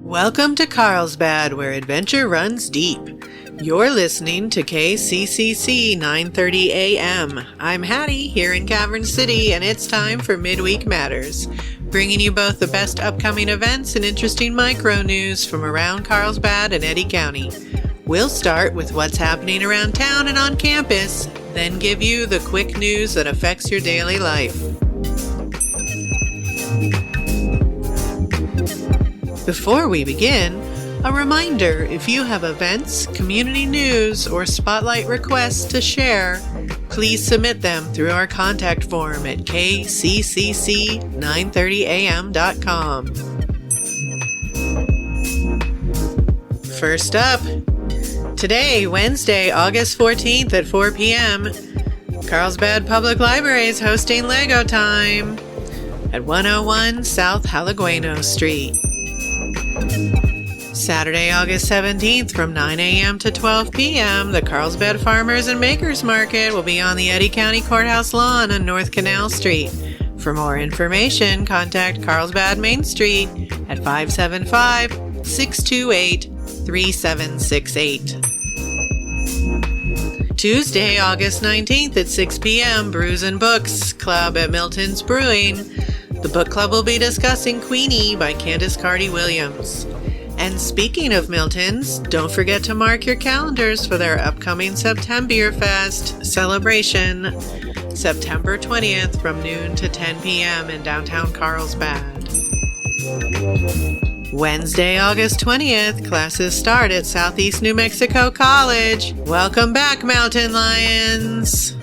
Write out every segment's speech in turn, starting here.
Welcome to Carlsbad, where adventure runs deep. You're listening to KCCC 9:30 a.m. I'm Hattie here in Cavern City, and it's time for Midweek Matters, bringing you both the best upcoming events and interesting micro news from around Carlsbad and Eddy County. We'll start with what's happening around town and on campus, then give you the quick news that affects your daily life. Before we begin, a reminder, if you have events, community news, or spotlight requests to share, please submit them through our contact form at kccc930am.com. First up, today, Wednesday, August 14th at 4 p.m., Carlsbad Public Library is hosting Lego Time at 101 South Halagueno Street. Saturday, August 17th from 9 a.m. to 12 p.m., the Carlsbad Farmers and Makers Market will be on the Eddy County Courthouse lawn on North Canal Street. For more information, contact Carlsbad Main Street at 575-628-3768. Tuesday, August 19th at 6 p.m., Brews and Books Club at Milton's Brewing. The book club will be discussing Queenie by Candace Carty-Williams. And speaking of Milton's, don't forget to mark your calendars for their upcoming Septemberfest celebration, September 20th from noon to 10 p.m. in downtown Carlsbad. Wednesday, August 20th, classes start at Southeast New Mexico College. Welcome back, Mountain Lions!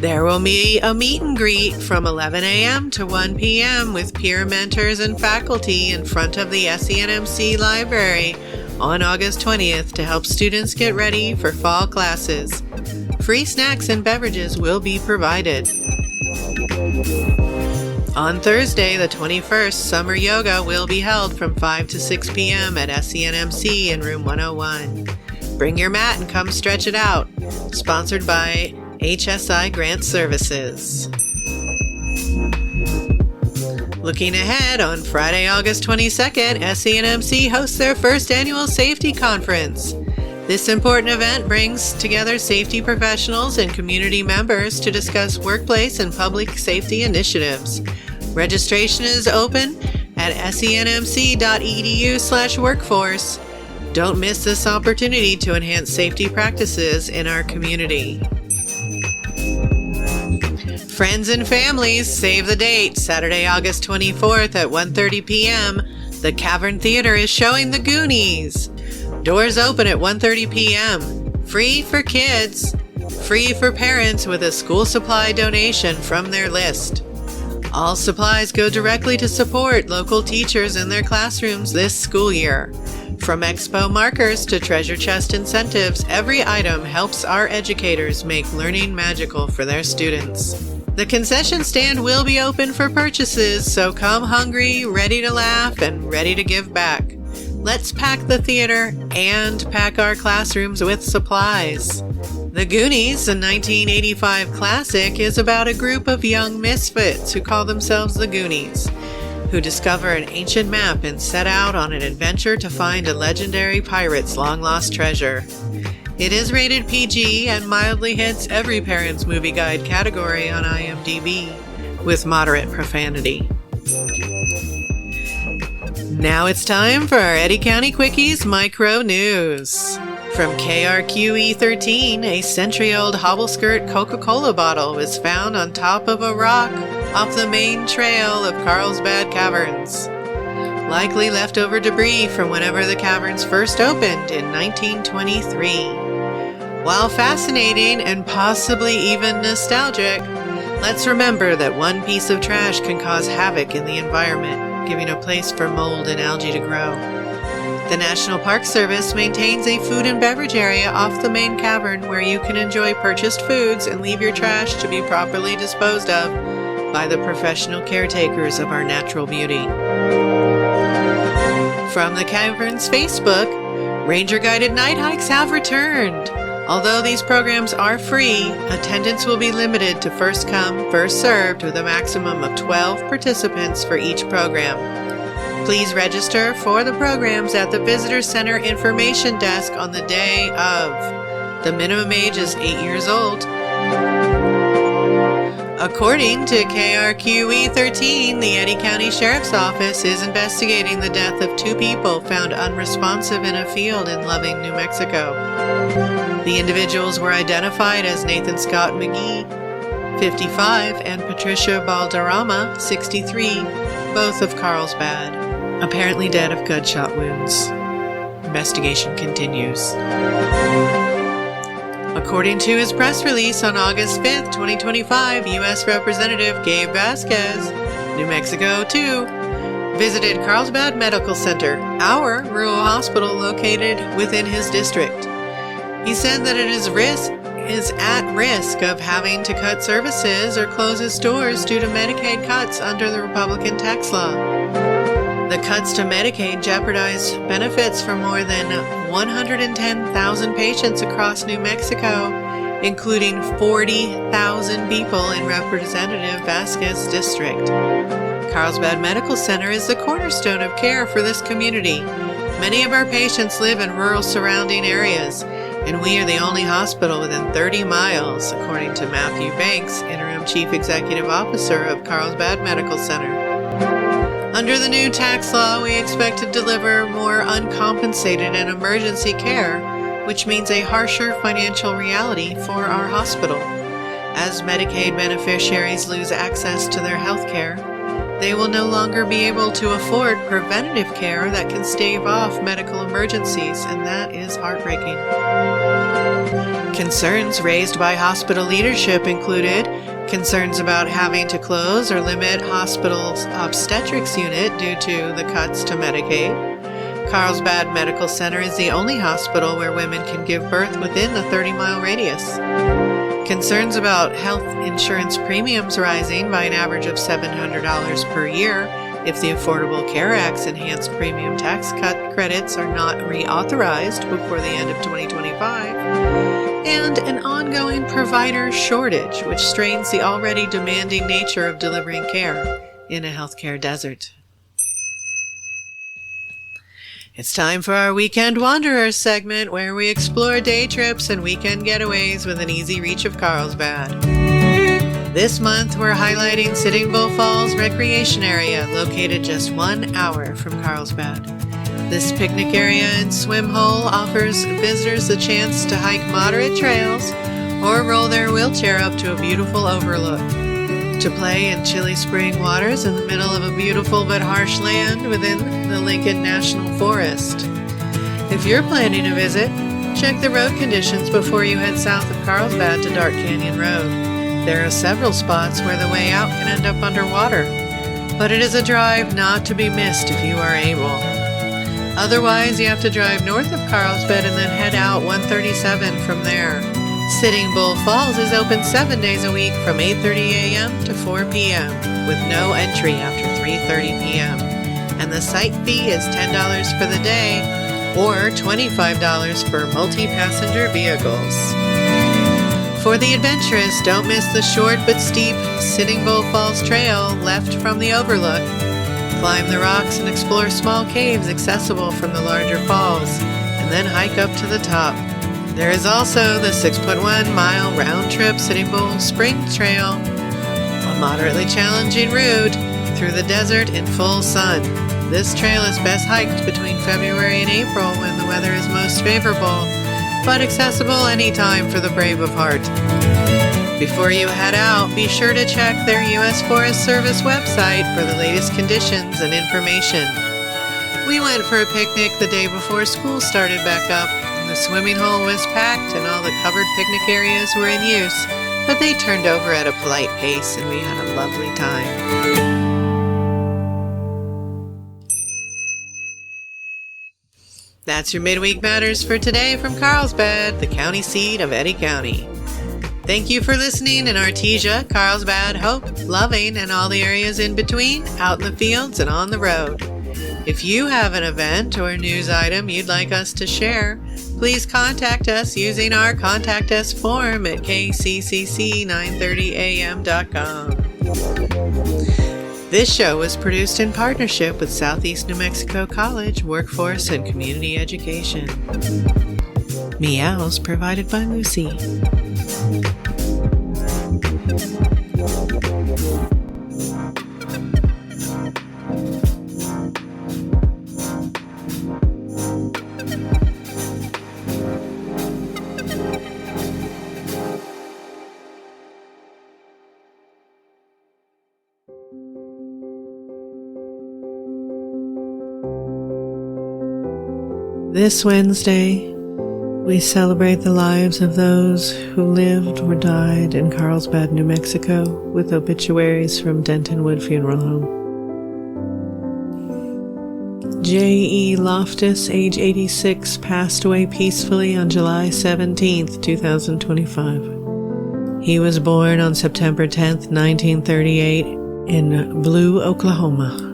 There will be a meet and greet from 11 a.m. to 1 p.m. with peer mentors and faculty in front of the SENMC library on August 20th to help students get ready for fall classes. Free snacks and beverages will be provided. On Thursday, the 21st, summer yoga will be held from 5 to 6 p.m. at SENMC in room 101. Bring your mat and come stretch it out. Sponsored by HSI Grant Services. Looking ahead, on Friday, August 22nd, SENMC hosts their first annual safety conference. This important event brings together safety professionals and community members to discuss workplace and public safety initiatives. Registration is open at senmc.edu/workforce. Don't miss this opportunity to enhance safety practices in our community. Friends and families, save the date. Saturday, August 24th at 1:30 p.m., the Cavern Theater is showing The Goonies. Doors open at 1:30 p.m. Free for kids, free for parents with a school supply donation from their list. All supplies go directly to support local teachers in their classrooms this school year. From expo markers to treasure chest incentives, every item helps our educators make learning magical for their students. The concession stand will be open for purchases, so come hungry, ready to laugh, and ready to give back. Let's pack the theater and pack our classrooms with supplies. The Goonies, a 1985 classic, is about a group of young misfits who call themselves the Goonies, who discover an ancient map and set out on an adventure to find a legendary pirate's long-lost treasure. It is rated PG and mildly hits every parent's movie guide category on IMDb, with moderate profanity. Now it's time for our Eddy County Quickies Micro News. From KRQE 13, a century-old hobble-skirt Coca-Cola bottle was found on top of a rock off the main trail of Carlsbad Caverns. Likely leftover debris from whenever the caverns first opened in 1923. While fascinating and possibly even nostalgic, let's remember that one piece of trash can cause havoc in the environment, giving a place for mold and algae to grow. The National Park Service maintains a food and beverage area off the main cavern where you can enjoy purchased foods and leave your trash to be properly disposed of by the professional caretakers of our natural beauty. From the Cavern's Facebook, ranger-guided night hikes have returned. Although these programs are free, attendance will be limited to first come, first served with a maximum of 12 participants for each program. Please register for the programs at the Visitor Center Information Desk on the day of. The minimum age is 8 years old. According to KRQE 13, the Eddy County Sheriff's Office is investigating the death of 2 people found unresponsive in a field in Loving, New Mexico. The individuals were identified as Nathan Scott McGee, 55, and Patricia Balderrama, 63, both of Carlsbad, apparently dead of gunshot wounds. Investigation continues. According to his press release on August 5th, 2025, U.S. Representative Gabe Vasquez, New Mexico 2, visited Carlsbad Medical Center, our rural hospital located within his district. He said that it is at risk of having to cut services or close its doors due to Medicaid cuts under the Republican tax law. The cuts to Medicaid jeopardize benefits for more than 110,000 patients across New Mexico, including 40,000 people in Representative Vasquez's district. Carlsbad Medical Center is the cornerstone of care for this community. Many of our patients live in rural surrounding areas, and we are the only hospital within 30 miles, according to Matthew Banks, Interim Chief Executive Officer of Carlsbad Medical Center. Under the new tax law, we expect to deliver more uncompensated and emergency care, which means a harsher financial reality for our hospital. As Medicaid beneficiaries lose access to their health care, they will no longer be able to afford preventative care that can stave off medical emergencies, and that is heartbreaking. Concerns raised by hospital leadership included concerns about having to close or limit hospital's obstetrics unit due to the cuts to Medicaid. Carlsbad Medical Center is the only hospital where women can give birth within the 30-mile radius. Concerns about health insurance premiums rising by an average of $700 per year if the Affordable Care Act's enhanced premium tax cut credits are not reauthorized before the end of 2025, and an ongoing provider shortage which strains the already demanding nature of delivering care in a healthcare desert. It's time for our Weekend Wanderers segment, where we explore day trips and weekend getaways within easy reach of Carlsbad. This month, we're highlighting Sitting Bull Falls Recreation Area, located just 1 hour from Carlsbad. This picnic area and swim hole offers visitors the chance to hike moderate trails or roll their wheelchair up to a beautiful overlook, to play in chilly spring waters in the middle of a beautiful but harsh land within the Lincoln National Forest. If you're planning a visit, check the road conditions before you head south of Carlsbad to Dark Canyon Road. There are several spots where the way out can end up underwater, but it is a drive not to be missed if you are able. Otherwise, you have to drive north of Carlsbad and then head out 137 from there. Sitting Bull Falls is open 7 days a week from 8:30 a.m. to 4 p.m. with no entry after 3:30 p.m. And the site fee is $10 for the day or $25 for multi-passenger vehicles. For the adventurous, don't miss the short but steep Sitting Bull Falls Trail left from the overlook. Climb the rocks and explore small caves accessible from the larger falls, and then hike up to the top. There is also the 6.1-mile round-trip Sitting Bull Spring Trail, a moderately challenging route through the desert in full sun. This trail is best hiked between February and April when the weather is most favorable, but accessible anytime for the brave of heart. Before you head out, be sure to check their U.S. Forest Service website for the latest conditions and information. We went for a picnic the day before school started back up. The swimming hole was packed and all the covered picnic areas were in use, but they turned over at a polite pace and we had a lovely time. That's your Midweek Matters for today from Carlsbad, the county seat of Eddy County. Thank you for listening in Artesia, Carlsbad, Hope, Loving, and all the areas in between, out in the fields and on the road. If you have an event or news item you'd like us to share, please contact us using our Contact Us form at kccc930am.com. This show was produced in partnership with Southeast New Mexico College Workforce and Community Education. Meows provided by Lucy. This Wednesday, we celebrate the lives of those who lived or died in Carlsbad, New Mexico, with obituaries from Dentonwood Funeral Home. J.E. Loftus, age 86, passed away peacefully on July 17, 2025. He was born on September 10, 1938, in Blue, Oklahoma.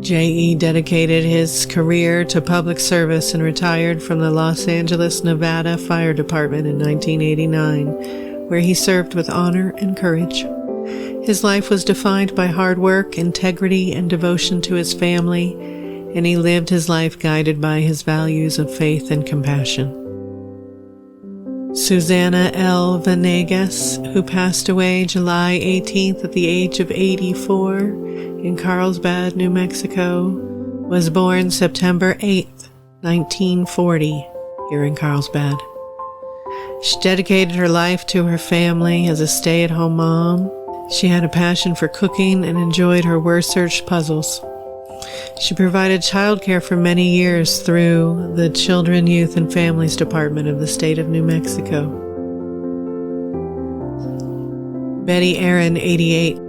J.E. dedicated his career to public service and retired from the Los Angeles, Nevada Fire Department in 1989, where he served with honor and courage. His life was defined by hard work, integrity, and devotion to his family, and he lived his life guided by his values of faith and compassion. Susana L. Venegas, who passed away July 18th at the age of 84, in Carlsbad, New Mexico, was born September 8, 1940, here in Carlsbad. She dedicated her life to her family as a stay-at-home mom. She had a passion for cooking and enjoyed her word-search puzzles. She provided childcare for many years through the Children, Youth, and Families Department of the state of New Mexico. Betty Aaron, 88,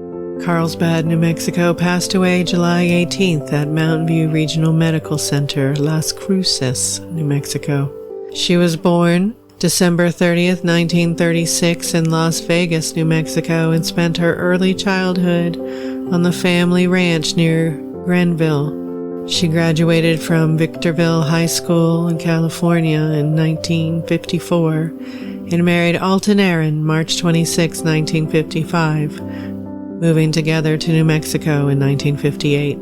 Carlsbad, New Mexico, passed away July 18th at Mountain View Regional Medical Center, Las Cruces, New Mexico. She was born December 30th, 1936 in Las Vegas, New Mexico, and spent her early childhood on the family ranch near Grenville. She graduated from Victorville High School in California in 1954 and married Alton Aaron March 26, 1955. Moving together to New Mexico in 1958.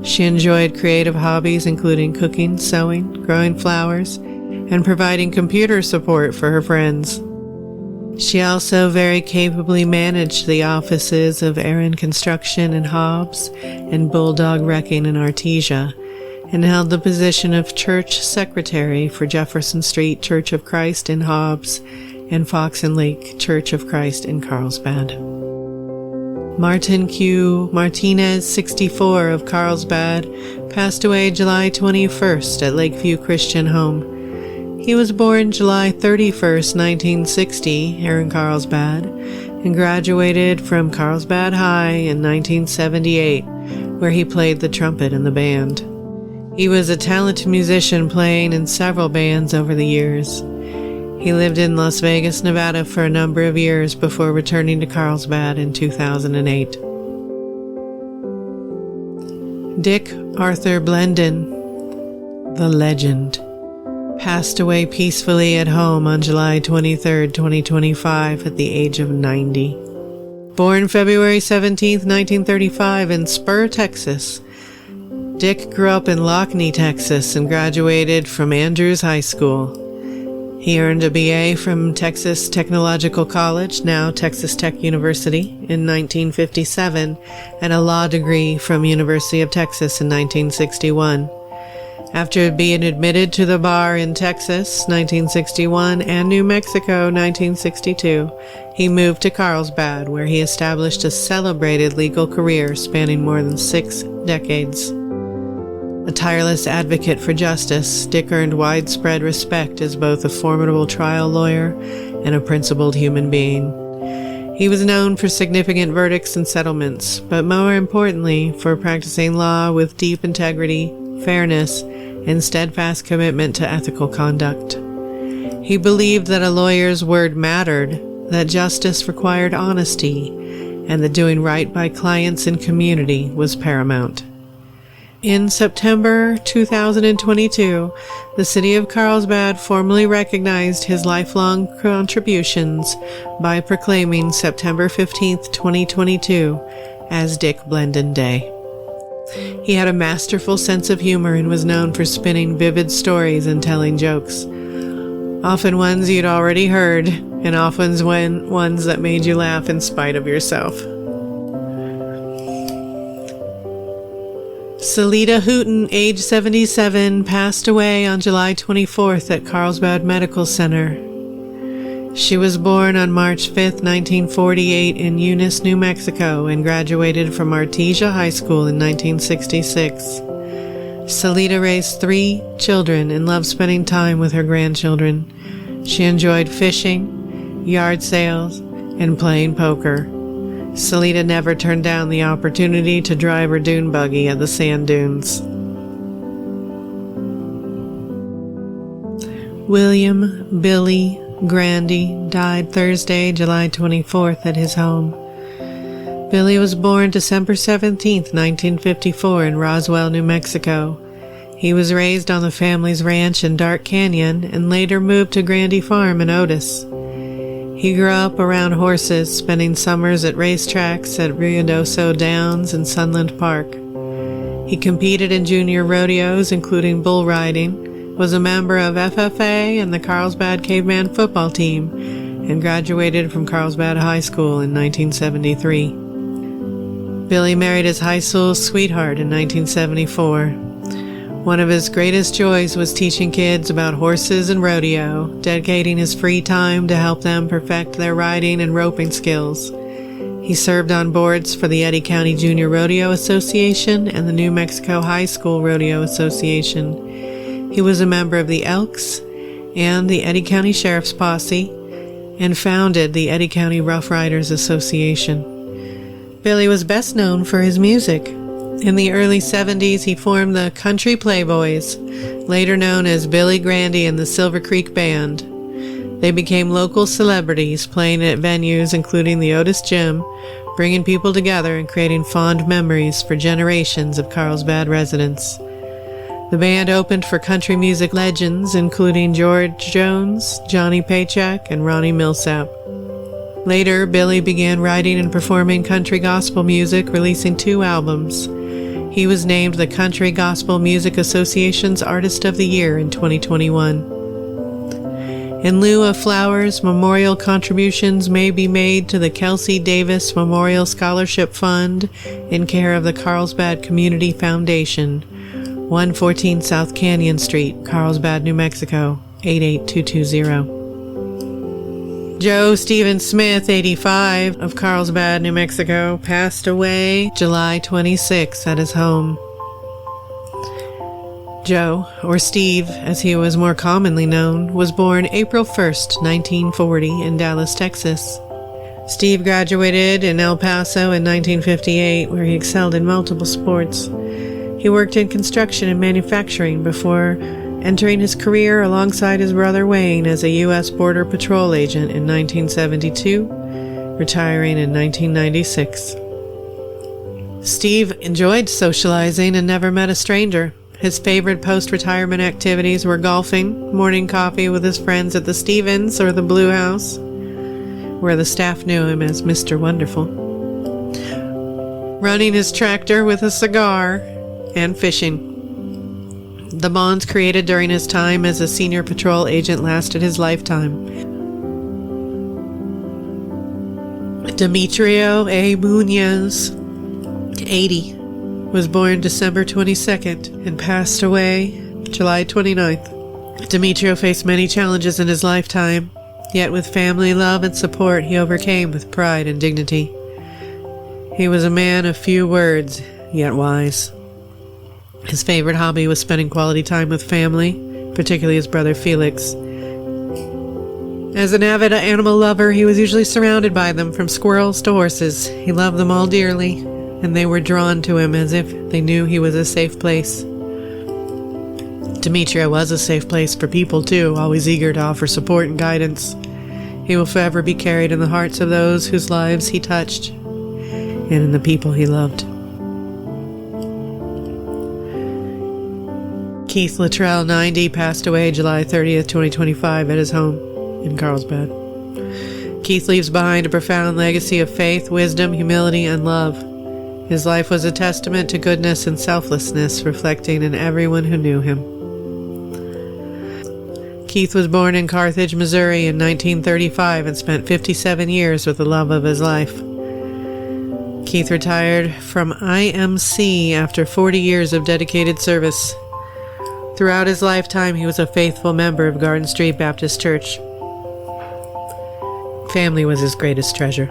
She enjoyed creative hobbies including cooking, sewing, growing flowers, and providing computer support for her friends. She also very capably managed the offices of Aaron Construction in Hobbs and Bulldog Wrecking in Artesia, and held the position of church secretary for Jefferson Street Church of Christ in Hobbs and Fox and Lake Church of Christ in Carlsbad. Martin Q. Martinez, 64, of Carlsbad, passed away July 21st at Lakeview Christian Home. He was born July 31st, 1960, here in Carlsbad, and graduated from Carlsbad High in 1978, where he played the trumpet in the band. He was a talented musician playing in several bands over the years. He lived in Las Vegas, Nevada for a number of years before returning to Carlsbad in 2008. Dick Arthur Blendon, the legend, passed away peacefully at home on July 23, 2025 at the age of 90. Born February 17, 1935 in Spur, Texas, Dick grew up in Lockney, Texas and graduated from Andrews High School. He earned a BA from Texas Technological College, now Texas Tech University, in 1957, and a law degree from University of Texas in 1961. After being admitted to the bar in Texas, 1961, and New Mexico, 1962, he moved to Carlsbad, where he established a celebrated legal career spanning more than 6 decades. A tireless advocate for justice, Dick earned widespread respect as both a formidable trial lawyer and a principled human being. He was known for significant verdicts and settlements, but more importantly, for practicing law with deep integrity, fairness, and steadfast commitment to ethical conduct. He believed that a lawyer's word mattered, that justice required honesty, and that doing right by clients and community was paramount. In September 2022, the city of Carlsbad formally recognized his lifelong contributions by proclaiming September 15th, 2022 as Dick Blendon Day. He had a masterful sense of humor and was known for spinning vivid stories and telling jokes, often ones you'd already heard, and often ones that made you laugh in spite of yourself. Salida Hooten, age 77, passed away on July 24th at Carlsbad Medical Center. She was born on March 5th, 1948 in Eunice, New Mexico, and graduated from Artesia High School in 1966. Salida raised 3 children and loved spending time with her grandchildren. She enjoyed fishing, yard sales, and playing poker. Salida never turned down the opportunity to drive her dune buggy at the sand dunes. William Billy Grandy died Thursday, July 24th at his home. Billy was born December 17, 1954 in Roswell, New Mexico. He was raised on the family's ranch in Dark Canyon and later moved to Grandy Farm in Otis. He grew up around horses, spending summers at racetracks at Ruidoso Downs and Sunland Park. He competed in junior rodeos, including bull riding, was a member of FFA and the Carlsbad Caveman football team, and graduated from Carlsbad High School in 1973. Billy married his high school sweetheart in 1974. One of his greatest joys was teaching kids about horses and rodeo, dedicating his free time to help them perfect their riding and roping skills. He served on boards for the Eddy County Junior Rodeo Association and the New Mexico High School Rodeo Association. He was a member of the Elks and the Eddy County Sheriff's Posse and founded the Eddy County Rough Riders Association. Billy was best known for his music. In the early 70s, he formed the Country Playboys, later known as Billy Grandy and the Silver Creek Band. They became local celebrities, playing at venues including the Otis Gym, bringing people together and creating fond memories for generations of Carlsbad residents. The band opened for country music legends including George Jones, Johnny Paycheck, and Ronnie Millsap. Later, Billy began writing and performing country gospel music, releasing 2 albums. He was named the Country Gospel Music Association's Artist of the Year in 2021. In lieu of flowers, memorial contributions may be made to the Kelsey Davis Memorial Scholarship Fund in care of the Carlsbad Community Foundation, 114 South Canyon Street, Carlsbad, New Mexico, 88220. Joe Stephen Smith, 85, of Carlsbad, New Mexico, passed away July 26 at his home. Joe, or Steve as he was more commonly known, was born April 1st, 1940 in Dallas, Texas. Steve graduated in El Paso in 1958, where he excelled in multiple sports. He worked in construction and manufacturing before entering his career alongside his brother Wayne as a U.S. Border Patrol agent in 1972, retiring in 1996. Steve enjoyed socializing and never met a stranger. His favorite post-retirement activities were golfing, morning coffee with his friends at the Stevens or the Blue House, where the staff knew him as Mr. Wonderful, running his tractor with a cigar, and fishing. The bonds created during his time as a senior patrol agent lasted his lifetime. Demetrio A. Munoz, 80, was born December 22nd and passed away July 29th. Demetrio faced many challenges in his lifetime, yet with family love and support he overcame with pride and dignity. He was a man of few words, yet wise. His favorite hobby was spending quality time with family, particularly his brother Felix. As an avid animal lover, he was usually surrounded by them, from squirrels to horses. He loved them all dearly, and they were drawn to him as if they knew he was a safe place. Demetrio was a safe place for people, too, always eager to offer support and guidance. He will forever be carried in the hearts of those whose lives he touched, and in the people he loved. Keith Luttrell, 90, passed away July 30th, 2025 at his home in Carlsbad. Keith leaves behind a profound legacy of faith, wisdom, humility, and love. His life was a testament to goodness and selflessness, reflecting in everyone who knew him. Keith was born in Carthage, Missouri in 1935 and spent 57 years with the love of his life. Keith retired from IMC after 40 years of dedicated service. Throughout his lifetime, he was a faithful member of Garden Street Baptist Church. Family was his greatest treasure.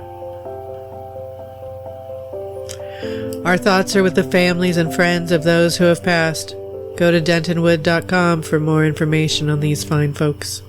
Our thoughts are with the families and friends of those who have passed. Go to dentonwood.com for more information on these fine folks.